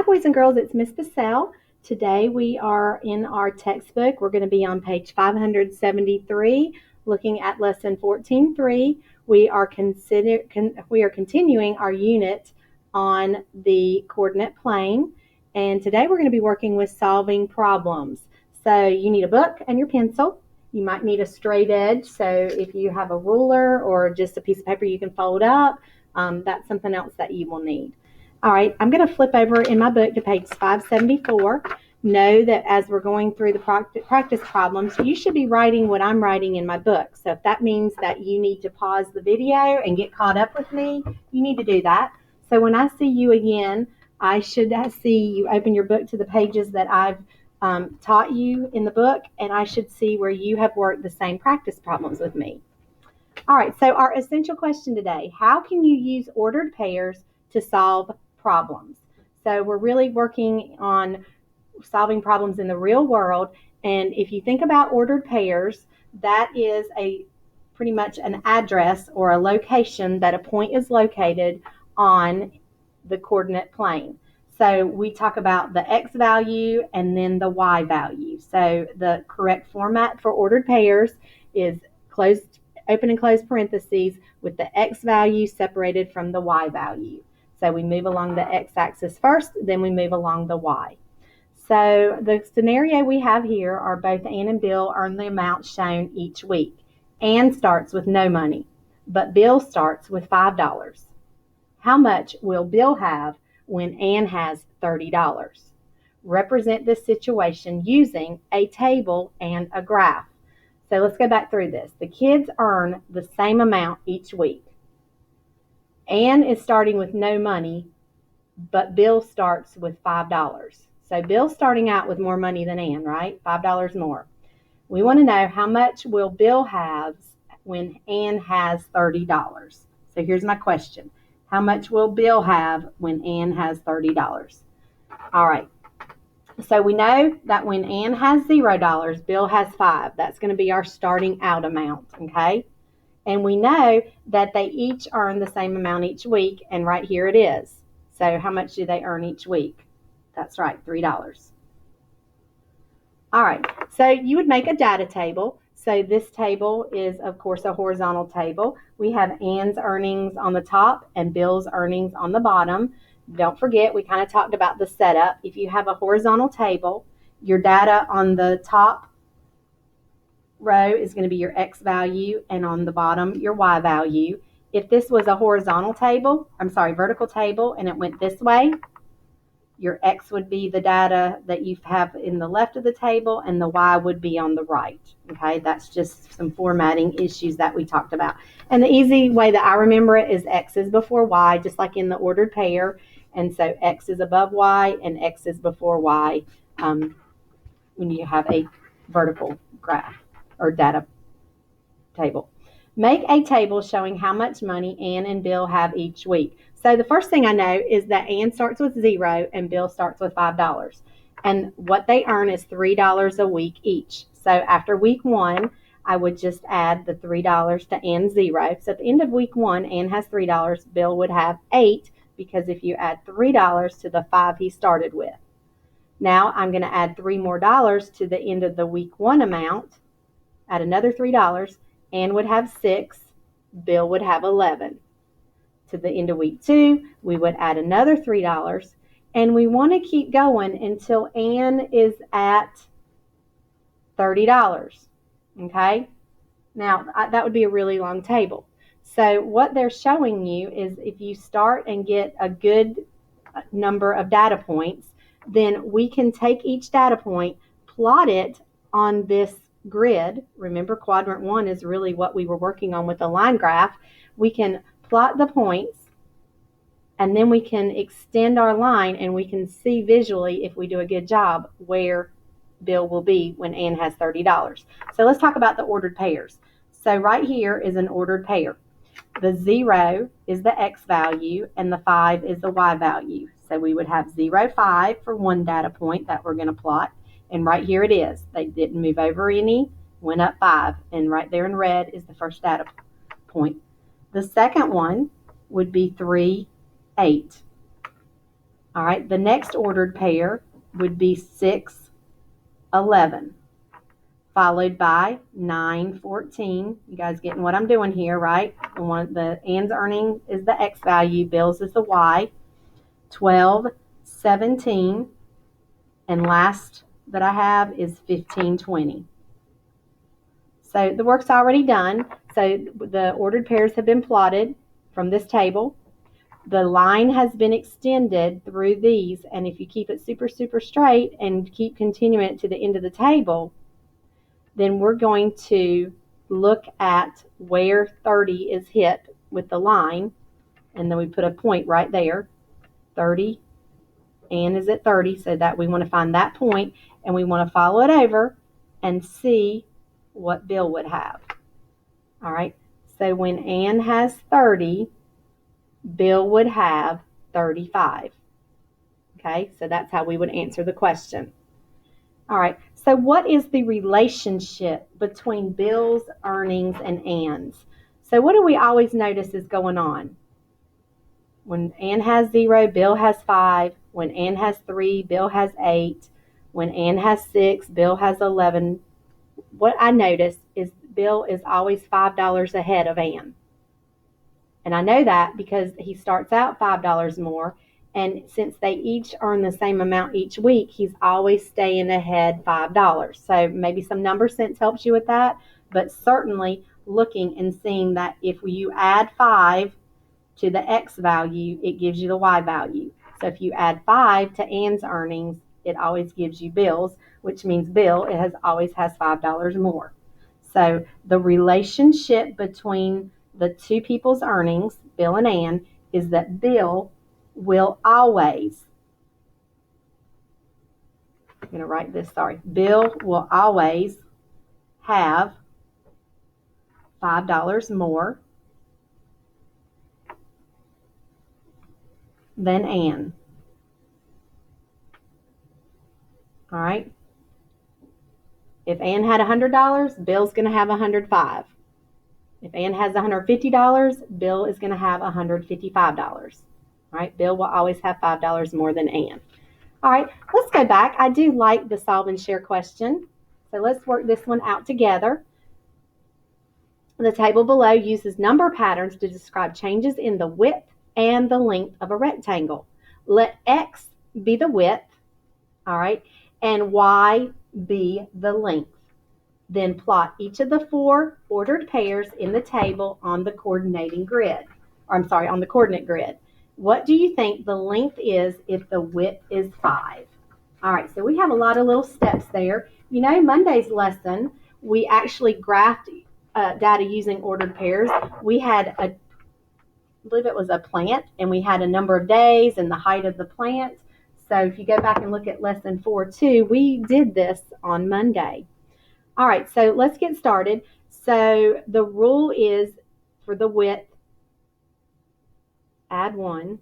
boys and girls, it's Miss Bissell. Today we are in our textbook. We're going to be on page 573, looking at lesson 14-3. We are continuing our unit on the coordinate plane, and today we're going to be working with solving problems. So you need a book and your pencil. You might need a straight edge, so if you have a ruler or just a piece of paper you can fold up, that's something else that you will need. All right, I'm going to flip over in my book to page 574. Know that as we're going through the practice problems, you should be writing what I'm writing in my book. So if that means that you need to pause the video and get caught up with me, you need to do that. So when I see you again, I should see you open your book to the pages that I've taught you in the book, and I should see where you have worked the same practice problems with me. All right, so our essential question today: how can you use ordered pairs to solve problems? So we're really working on solving problems in the real world, and if you think about ordered pairs, that is pretty much an address or a location that a point is located on the coordinate plane. So we talk about the x value and then the y value. So the correct format for ordered pairs is open and close parentheses with the x value separated from the y value. So we move along the x-axis first, then we move along the y. So the scenario we have here are both Ann and Bill earn the amount shown each week. Ann starts with no money, but Bill starts with $5. How much will Bill have when Ann has $30? Represent this situation using a table and a graph. So let's go back through this. The kids earn the same amount each week. Ann is starting with no money, but Bill starts with $5. So Bill's starting out with more money than Ann, right? $5 more. We want to know how much will Bill have when Ann has $30. So here's my question. How much will Bill have when Ann has $30? All right. So we know that when Ann has $0, Bill has $5. That's going to be our starting out amount, okay? And we know that they each earn the same amount each week, and right here it is. So how much do they earn each week? That's right, $3. All right, so you would make a data table. So this table is, of course, a horizontal table. We have Ann's earnings on the top and Bill's earnings on the bottom. Don't forget, we kind of talked about the setup. If you have a horizontal table, your data on the top row is going to be your x value, and on the bottom, your y value. If this was a vertical table, and it went this way, your x would be the data that you have in the left of the table, and the y would be on the right. Okay, that's just some formatting issues that we talked about. And the easy way that I remember it is x is before y, just like in the ordered pair. And so x is above y and x is before y when you have a vertical graph or data table. Make a table showing how much money Ann and Bill have each week. So the first thing I know is that Ann starts with $0 and Bill starts with $5. And what they earn is $3 a week each. So after week 1, I would just add the $3 to Ann's 0. So at the end of week 1, Ann has $3, Bill would have $8, because if you add $3 to the 5 he started with. Now I'm going to add $3 more to the end of the week 1 amount, add another $3, Ann would have 6, Bill would have 11. To the end of week 2, we would add another $3, and we want to keep going until Ann is at $30. Okay? Now, that would be a really long table. So what they're showing you is if you start and get a good number of data points, then we can take each data point, plot it on this grid. Remember, quadrant 1 is really what we were working on with the line graph. We can plot the points, and then we can extend our line, and we can see visually, if we do a good job, where Bill will be when Ann has $30. So let's talk about the ordered pairs. So right here is an ordered pair. The 0 is the x value, and the 5 is the y value. So we would have 0, 5 for one data point that we're going to plot. And right here it is. They didn't move over any, went up 5. And right there in red is the first data point. The second one would be 3, 8. All right, the next ordered pair would be 6, 11, followed by 9, 14. You guys getting what I'm doing here, right? The Ann's earning is the X value, Bill's is the Y. 12, 17, and last that I have is 15, 20. So the work's already done. So the ordered pairs have been plotted from this table. The line has been extended through these, and if you keep it super, super straight and keep continuing it to the end of the table, then we're going to look at where 30 is hit with the line, and then we put a point right there. 30, Ann is at 30, so that we want to find that point, and we want to follow it over and see what Bill would have. All right, so when Ann has 30, Bill would have 35. Okay, so that's how we would answer the question. All right, so what is the relationship between Bill's earnings and Ann's? So what do we always notice is going on? When Ann has 0, Bill has 5. When Ann has 3, Bill has 8. When Ann has 6, Bill has 11. What I notice is Bill is always $5 ahead of Ann. And I know that because he starts out $5 more. And since they each earn the same amount each week, he's always staying ahead $5. So maybe some number sense helps you with that. But certainly looking and seeing that if you add 5 to the X value, it gives you the Y value. So if you add 5 to Ann's earnings, it always gives you Bill's, which means Bill always has $5 more. So the relationship between the two people's earnings, Bill and Ann, is that Bill will always, I'm going to write this, Bill will always have $5 more than Ann. All right. If Ann had $100, Bill's going to have $105. If Ann has $150, Bill is going to have $155. All right. Bill will always have $5 more than Ann. All right. Let's go back. I do like the solve and share question. So let's work this one out together. The table below uses number patterns to describe changes in the width and the length of a rectangle. Let X be the width, all right, and Y be the length. Then plot each of the 4 ordered pairs in the table on the coordinate grid. What do you think the length is if the width is 5? All right, so we have a lot of little steps there. You know, Monday's lesson, we actually graphed data using ordered pairs. We had I believe it was a plant, and we had a number of days and the height of the plant. So if you go back and look at lesson 4.2, we did this on Monday. All right, so let's get started. So the rule is for the width, add 1,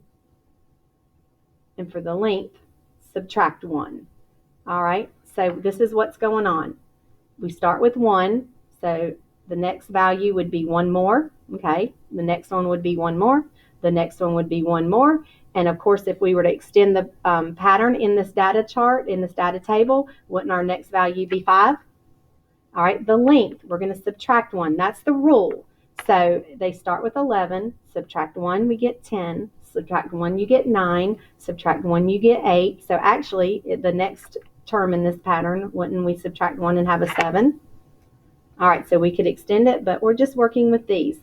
and for the length, subtract 1. All right, so this is what's going on. We start with 1, so the next value would be 1 more. Okay, the next one would be 1 more. The next one would be 1 more. And of course, if we were to extend the pattern in this data chart, in this data table, wouldn't our next value be 5? All right, the length, we're going to subtract 1. That's the rule. So they start with 11, subtract 1, we get 10, subtract 1, you get 9, subtract 1, you get 8. So actually, the next term in this pattern, wouldn't we subtract 1 and have a 7? All right, so we could extend it, but we're just working with these.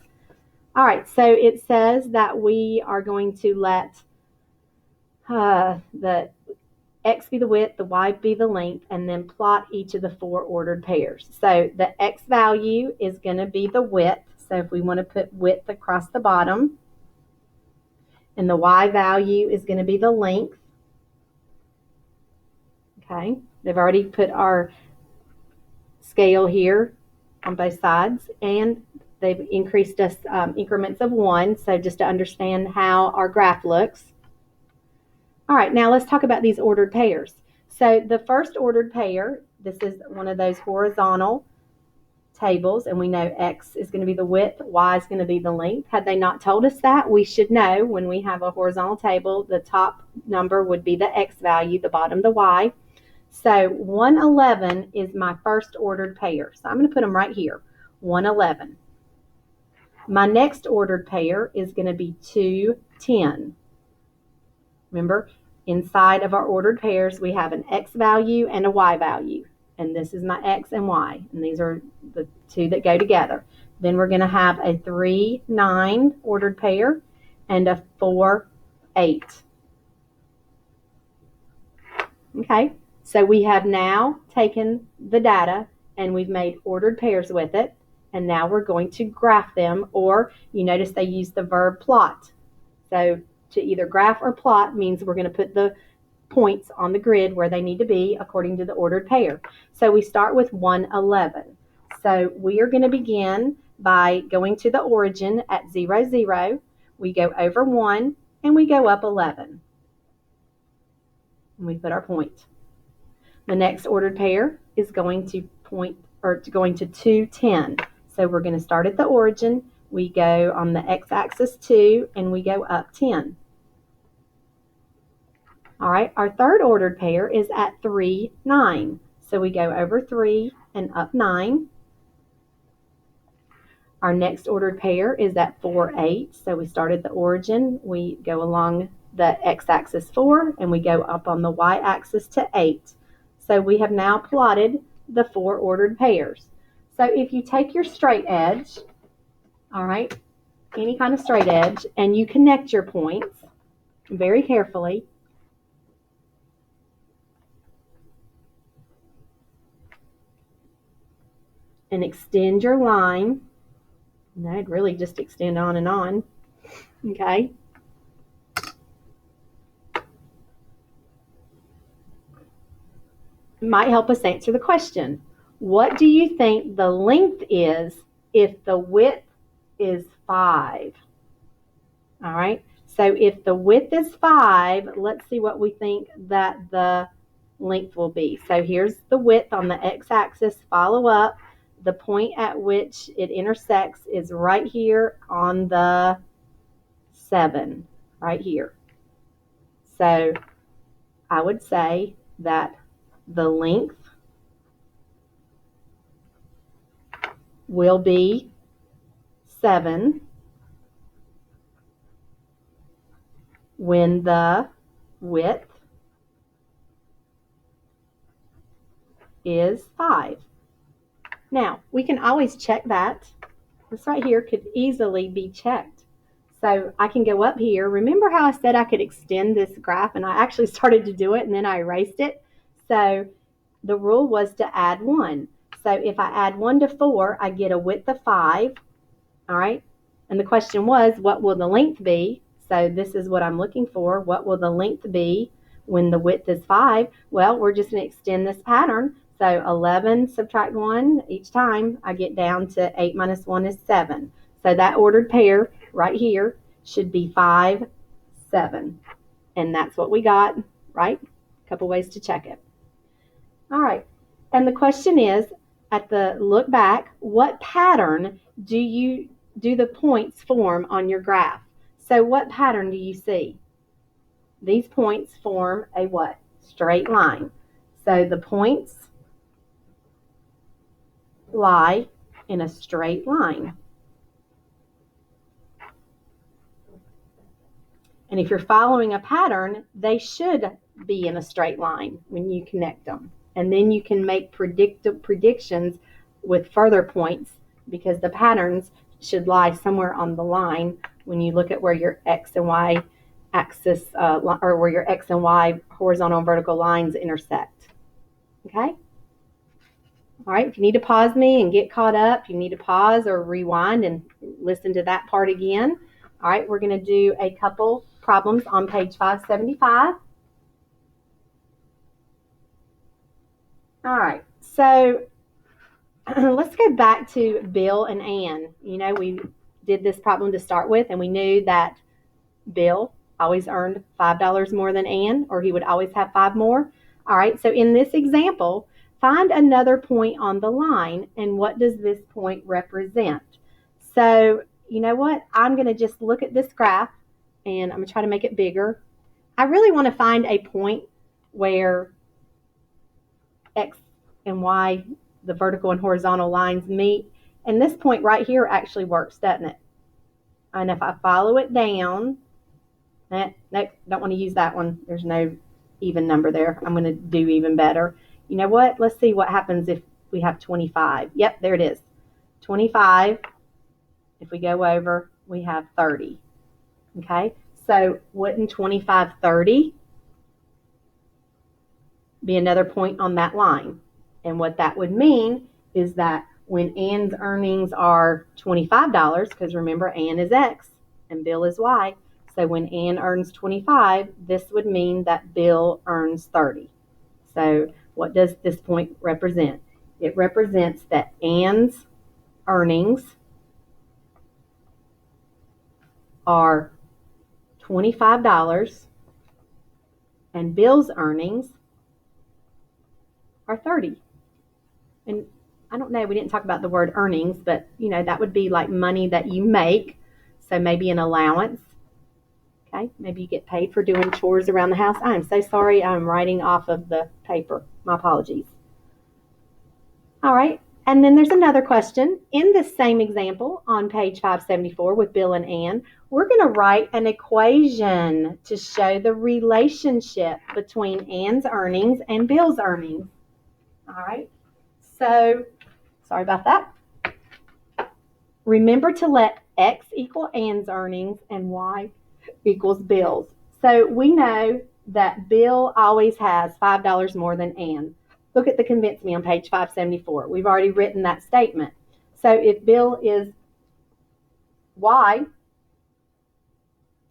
All right, so it says that we are going to let the X be the width, the Y be the length, and then plot each of the 4 ordered pairs. So the X value is going to be the width. So if we want to put width across the bottom, and the Y value is going to be the length. Okay, they've already put our scale here on both sides, and they've increased us increments of 1, so just to understand how our graph looks. All right, now let's talk about these ordered pairs. So the first ordered pair, this is one of those horizontal tables, and we know X is going to be the width, Y is going to be the length. Had they not told us that, we should know when we have a horizontal table, the top number would be the X value, the bottom the Y. So 111 is my first ordered pair. So I'm going to put them right here, 111. My next ordered pair is going to be 210. Remember, inside of our ordered pairs, we have an X value and a Y value. And this is my X and Y. And these are the two that go together. Then we're going to have a 3-9 ordered pair and a 4-8. Okay, so we have now taken the data and we've made ordered pairs with it. And now we're going to graph them, or you notice they use the verb plot. So to either graph or plot means we're going to put the points on the grid where they need to be according to the ordered pair. So we start with 111. So we are going to begin by going to the origin at 0, 0. We go over 1 and we go up 11. And we put our point. The next ordered pair is going to going to 210. So we're going to start at the origin. We go on the x-axis 2 and we go up 10. All right, our third ordered pair is at 3, 9. So we go over 3 and up 9. Our next ordered pair is at 4, 8. So we start at the origin. We go along the x-axis 4 and we go up on the y-axis to 8. So we have now plotted the 4 ordered pairs. So if you take your straight edge, all right, any kind of straight edge, and you connect your points very carefully, and extend your line. And that'd really just extend on and on. Okay. It might help us answer the question. What do you think the length is if the width is 5? All right. So if the width is 5, let's see what we think that the length will be. So here's the width on the x-axis. Follow up. The point at which it intersects is right here on the 7, right here. So I would say that the length will be 7 when the width is 5. Now, we can always check that. This right here could easily be checked. So I can go up here. Remember how I said I could extend this graph, and I actually started to do it and then I erased it. So the rule was to add 1. So if I add 1 to 4, I get a width of 5. All right. And the question was, what will the length be? So this is what I'm looking for. What will the length be when the width is 5? Well, we're just going to extend this pattern. So 11 subtract 1 each time, I get down to 8 minus 1 is 7. So that ordered pair right here should be 5, 7. And that's what we got, right? A couple ways to check it. All right. And the question is, at the look back, what pattern do the points form on your graph? So what pattern do you see? These points form a what? Straight line. So the points lie in a straight line. And if you're following a pattern, they should be in a straight line when you connect them. And then you can make predictions with further points, because the patterns should lie somewhere on the line when you look at where your X and Y axis, or where your X and Y horizontal and vertical lines intersect. Okay? All right, if you need to pause me and get caught up, you need to pause or rewind and listen to that part again. All right, we're going to do a couple problems on page 575. All right, so let's go back to Bill and Ann. You know, we did this problem to start with, and we knew that Bill always earned $5 more than Ann, or he would always have 5 more. All right, so in this example, find another point on the line, and what does this point represent? So, you know what? I'm going to just look at this graph, and I'm going to try to make it bigger. I really want to find a point where X and Y, the vertical and horizontal lines, meet. And this point right here actually works, doesn't it? And if I follow it down, nope, don't want to use that one. There's no even number there. I'm going to do even better. You know what? Let's see what happens if we have 25. Yep, there it is. 25. If we go over, we have 30. Okay, so wouldn't 25, 30 be another point on that line? And what that would mean is that when Ann's earnings are $25, because remember, Ann is X and Bill is Y, so when Ann earns 25, this would mean that Bill earns 30. So what does this point represent? It represents that Ann's earnings are $25 and Bill's earnings are 30. And I don't know, we didn't talk about the word earnings, but you know, that would be like money that you make. So maybe an allowance. Okay, maybe you get paid for doing chores around the house. I'm so sorry, I'm writing off of the paper. My apologies. All right, and then there's another question. In this same example on page 574 with Bill and Ann, we're going to write an equation to show the relationship between Ann's earnings and Bill's earnings. All right, so sorry about that. Remember to let X equal Ann's earnings and Y equals Bill's. So we know that Bill always has $5 more than Ann. Look at the convince me on page 574. We've already written that statement. So if Bill is Y,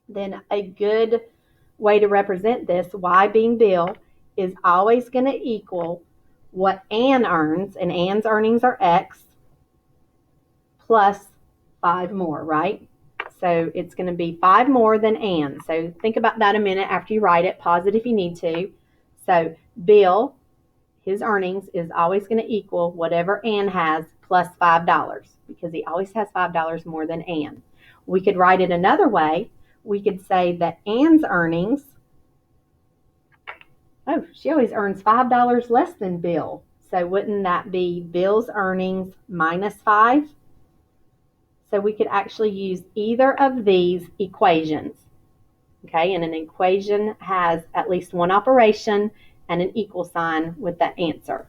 then a good way to represent this, Y being Bill, is always going to equal what Ann earns, and Ann's earnings are X, plus 5 more, right? So it's going to be 5 more than Ann. So think about that a minute after you write it. Pause it if you need to. So Bill, his earnings is always going to equal whatever Ann has plus $5 because he always has $5 more than Ann. We could write it another way. We could say that Ann's earnings, oh, she always earns $5 less than Bill. So wouldn't that be Bill's earnings minus 5? So we could actually use either of these equations. Okay, and an equation has at least one operation and an equal sign with the answer.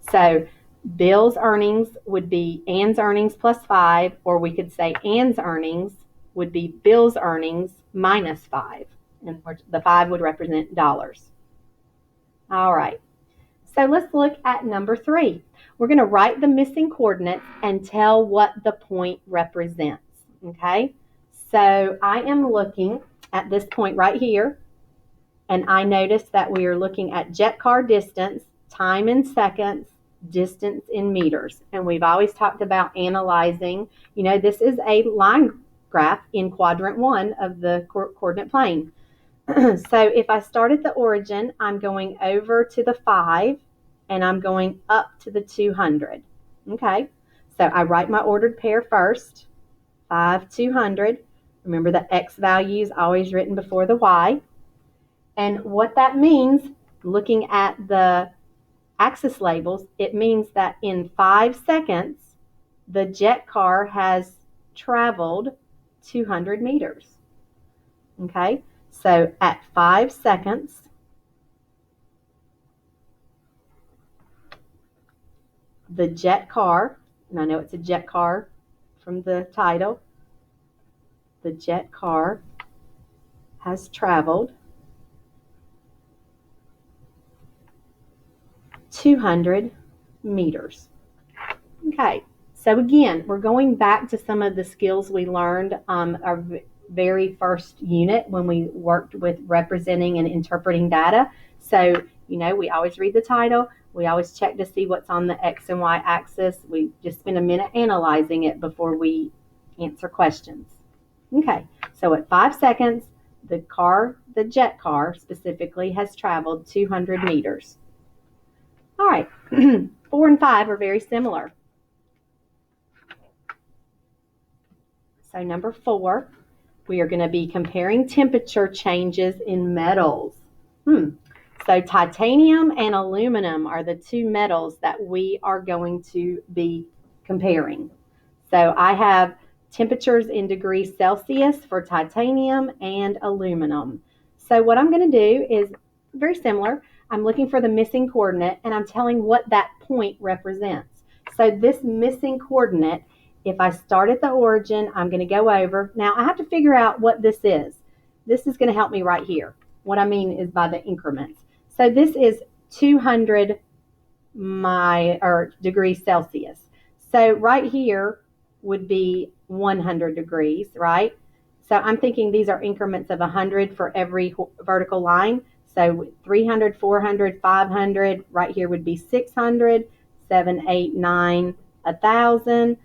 So Bill's earnings would be Ann's earnings plus 5, or we could say Ann's earnings would be Bill's earnings minus 5, and the 5 would represent dollars. All right, so let's look at number 3. We're going to write the missing coordinates and tell what the point represents. Okay, so I am looking at this point right here, and I notice that we are looking at jet car distance, time in seconds, distance in meters. And we've always talked about analyzing, you know, this is a line graph in quadrant 1 of the coordinate plane. So if I start at the origin, I'm going over to the 5, and I'm going up to the 200. Okay, so I write my ordered pair first, 5, 200. Remember the X value is always written before the Y. And what that means, looking at the axis labels, it means that in 5 seconds, the jet car has traveled 200 meters. Okay, so at 5 seconds, the jet car, and I know it's a jet car from the title, the jet car has traveled 200 meters. Okay, so again, we're going back to some of the skills we learned our very first unit when we worked with representing and interpreting data. So, you know, we always read the title. We always check to see what's on the X and Y axis. We just spend a minute analyzing it before we answer questions. Okay, so at 5 seconds, the jet car specifically, has traveled 200 meters. All right, 4 and 5 are very similar. So number 4, we are going to be comparing temperature changes in metals. So titanium and aluminum are the two metals that we are going to be comparing. So I have temperatures in degrees Celsius for titanium and aluminum. So what I'm going to do is very similar. I'm looking for the missing coordinate and I'm telling what that point represents. So this missing coordinate, if I start at the origin, I'm going to go over. Now I have to figure out what this is. This is going to help me right here. What I mean is by the increments. So this is 200 degrees Celsius. So right here would be 100 degrees, right? So I'm thinking these are increments of 100 for every vertical line. So 300, 400, 500, right here would be 600, 7, 8, 9, 1,000,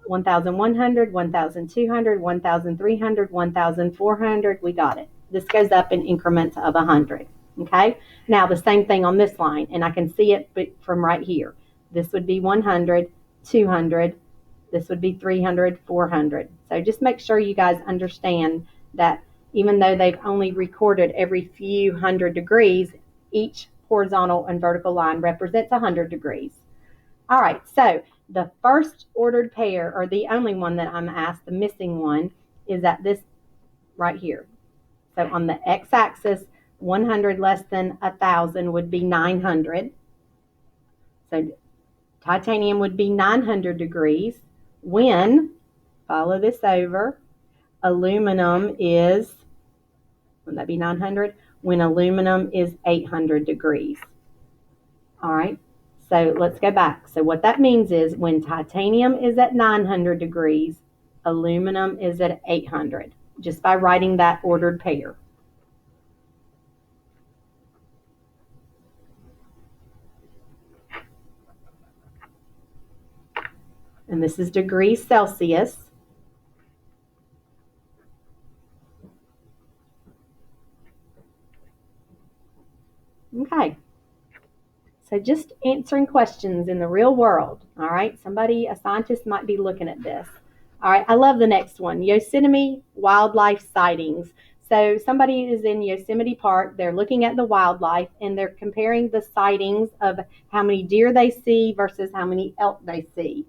1,100, 1,200, 1,300, 1,400. We got it. This goes up in increments of 100. Okay, now the same thing on this line, and I can see it from right here. This would be 100, 200, this would be 300, 400. So just make sure you guys understand that even though they've only recorded every few hundred degrees, each horizontal and vertical line represents 100 degrees. All right, so the first ordered pair, or the only one that I'm asked, the missing one, is at this right here. So on the x-axis, 100 less than 1,000 would be 900. So titanium would be 900 degrees when, follow this over, aluminum is, wouldn't that be 900? When aluminum is 800 degrees. All right, so let's go back. So what that means is when titanium is at 900 degrees, aluminum is at 800, just by writing that ordered pair. And this is degrees Celsius. Okay. So just answering questions in the real world. All right. Somebody, a scientist might be looking at this. All right. I love the next one. Yosemite wildlife sightings. So somebody is in Yosemite Park. They're looking at the wildlife and they're comparing the sightings of how many deer they see versus how many elk they see.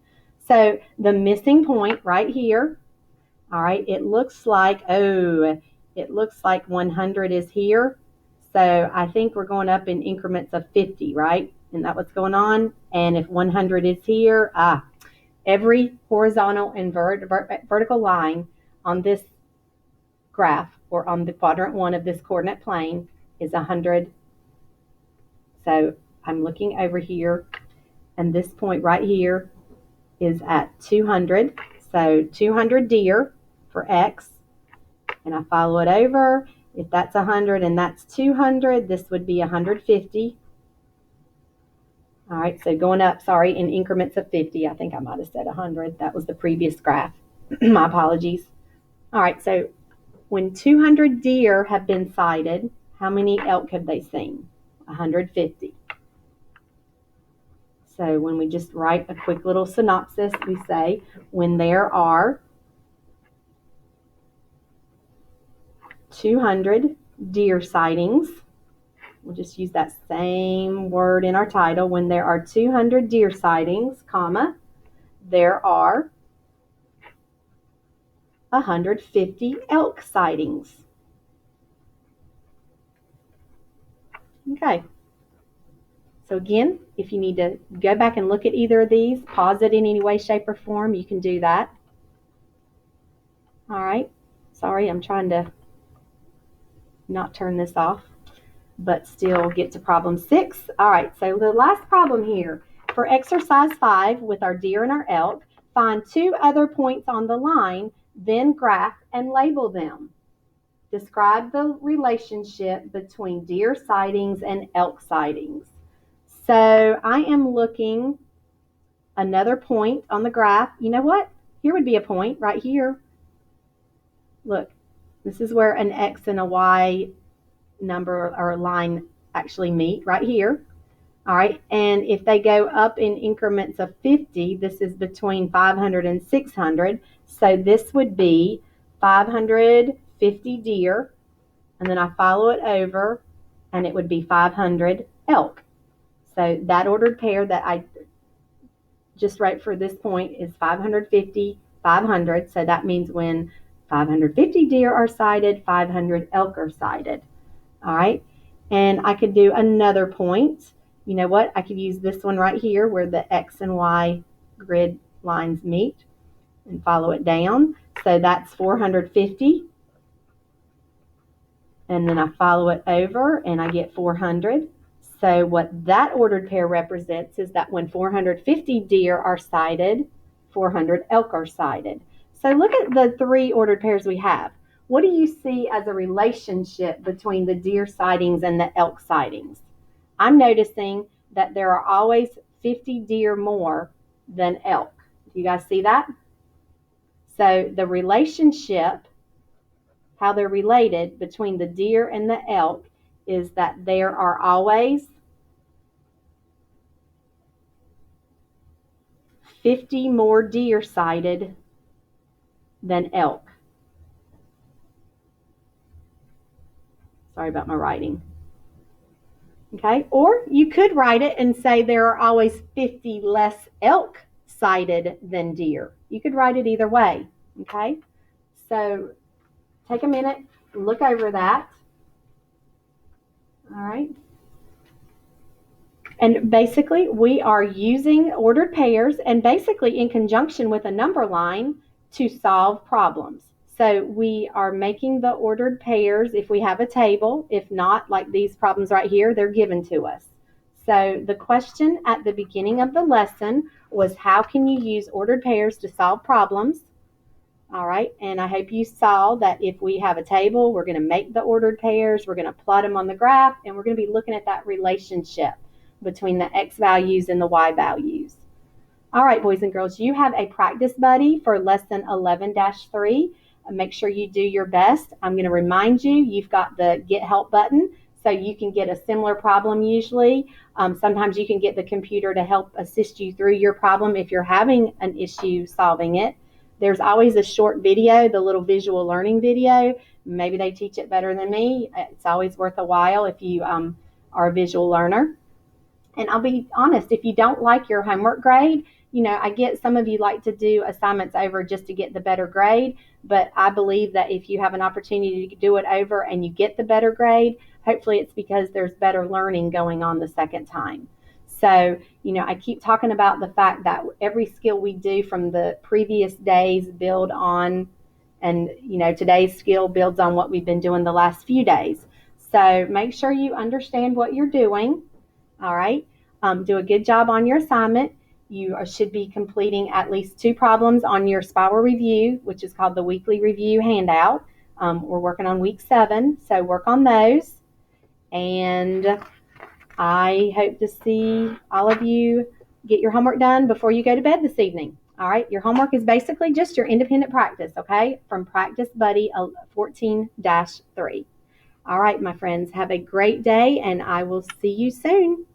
So the missing point right here. All right. It looks like 100 is here. So I think we're going up in increments of 50, right? Isn't that what's going on? And if 100 is here, every horizontal and vertical line on this graph or on the quadrant 1 of this coordinate plane is 100. So I'm looking over here, and this point right here is at 200. So 200 deer for X, and I follow it over. If that's 100 and that's 200, this would be 150. All right, so going up, in increments of 50. I think I might have said 100. That was the previous graph. My apologies. All right, so when 200 deer have been sighted, how many elk have they seen? 150. So when we just write a quick little synopsis, we say when there are 200 deer sightings, we'll just use that same word in our title. When there are 200 deer sightings, comma, there are 150 elk sightings. Okay. So again, if you need to go back and look at either of these, pause it in any way, shape, or form, you can do that. All right. Sorry, I'm trying to not turn this off, but still get to problem 6. All right, so the last problem here. For exercise 5 with our deer and our elk, find 2 other points on the line, then graph and label them. Describe the relationship between deer sightings and elk sightings. So I am looking another point on the graph. You know what? Here would be a point right here. Look, this is where an X and a Y number or line actually meet right here. All right, and if they go up in increments of 50, this is between 500 and 600. So this would be 550 deer, and then I follow it over, and it would be 500 elk. So that ordered pair that I just wrote for this point is 550, 500. So that means when 550 deer are sighted, 500 elk are sighted. All right, and I could do another point. You know what? I could use this one right here where the X and Y grid lines meet and follow it down. So that's 450. And then I follow it over and I get 400. So what that ordered pair represents is that when 450 deer are sighted, 400 elk are sighted. So look at the three ordered pairs we have. What do you see as a relationship between the deer sightings and the elk sightings? I'm noticing that there are always 50 deer more than elk. Do you guys see that? So the relationship, how they're related between the deer and the elk, is that there are always 50 more deer sighted than elk. Sorry about my writing. Okay, or you could write it and say there are always 50 less elk sighted than deer. You could write it either way. Okay, so take a minute, look over that. All right. And basically, we are using ordered pairs and basically in conjunction with a number line to solve problems. So we are making the ordered pairs if we have a table. If not, like these problems right here, they're given to us. So the question at the beginning of the lesson was, how can you use ordered pairs to solve problems? All right, and I hope you saw that if we have a table, we're going to make the ordered pairs, we're going to plot them on the graph, and we're going to be looking at that relationship between the X values and the Y values. All right, boys and girls, you have a practice buddy for lesson 11-3. Make sure you do your best. I'm going to remind you, you've got the Get Help button, so you can get a similar problem usually. Sometimes you can get the computer to help assist you through your problem if you're having an issue solving it. There's always a short video, the little visual learning video. Maybe they teach it better than me. It's always worth a while if you are a visual learner. And I'll be honest, if you don't like your homework grade, you know, I get some of you like to do assignments over just to get the better grade, but I believe that if you have an opportunity to do it over and you get the better grade, hopefully it's because there's better learning going on the second time. So, you know, I keep talking about the fact that every skill we do from the previous days build on, and, you know, today's skill builds on what we've been doing the last few days. So make sure you understand what you're doing. All right. Do a good job on your assignment. You should be completing at least 2 problems on your spiral review, which is called the weekly review handout. We're working on week 7, so work on those. And I hope to see all of you get your homework done before you go to bed this evening. All right, your homework is basically just your independent practice, okay, from Practice Buddy 14-3. All right, my friends, have a great day, and I will see you soon.